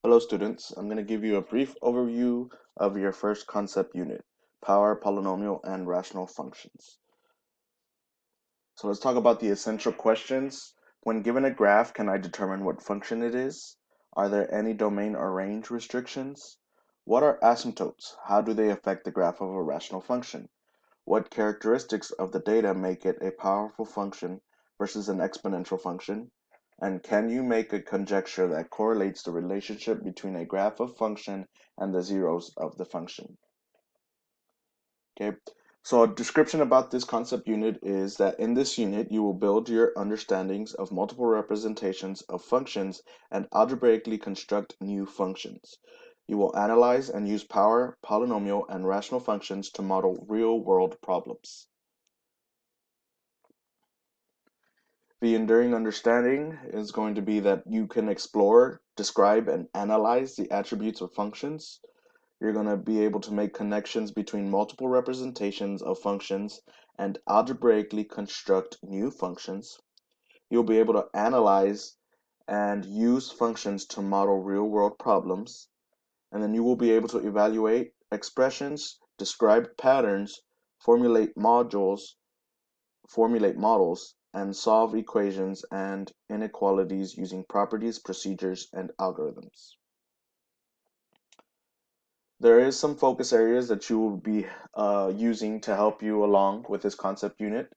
Hello students, I'm going to give you a brief overview of your first concept unit, power, polynomial, and rational functions. So let's talk about the essential questions. When given a graph, can I determine what function it is? Are there any domain or range restrictions? What are asymptotes? How do they affect the graph of a rational function? What characteristics of the data make it a powerful function versus an exponential function? And can you make a conjecture that correlates the relationship between a graph of function and the zeros of the function? Okay, so a description about this concept unit is that in this unit, you will build your understandings of multiple representations of functions and algebraically construct new functions. You will analyze and use power, polynomial, and rational functions to model real-world problems. The enduring understanding is going to be that you can explore, describe, and analyze the attributes of functions. You're going to be able to make connections between multiple representations of functions and algebraically construct new functions. You'll be able to analyze and use functions to model real-world problems. And then you will be able to evaluate expressions, describe patterns, formulate modules, formulate models, and solve equations and inequalities using properties, procedures, and algorithms. There is some focus areas that you will be using to help you along with this concept unit.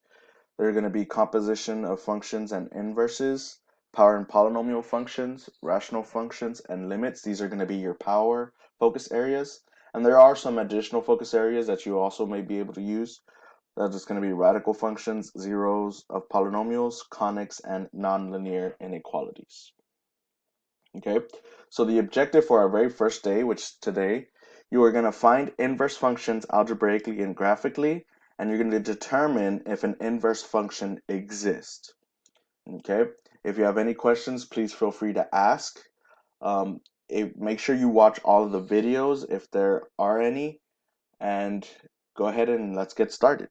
There are going to be composition of functions and inverses, power and polynomial functions, rational functions, and limits. These are going to be your power focus areas. And there are some additional focus areas that you also may be able to use. That's just going to be radical functions, zeros of polynomials, conics, and nonlinear inequalities. Okay, so the objective for our very first day, which today, you are going to find inverse functions algebraically and graphically, and you're going to determine if an inverse function exists. Okay, if you have any questions, please feel free to ask. Make sure you watch all of the videos if there are any, and go ahead and let's get started.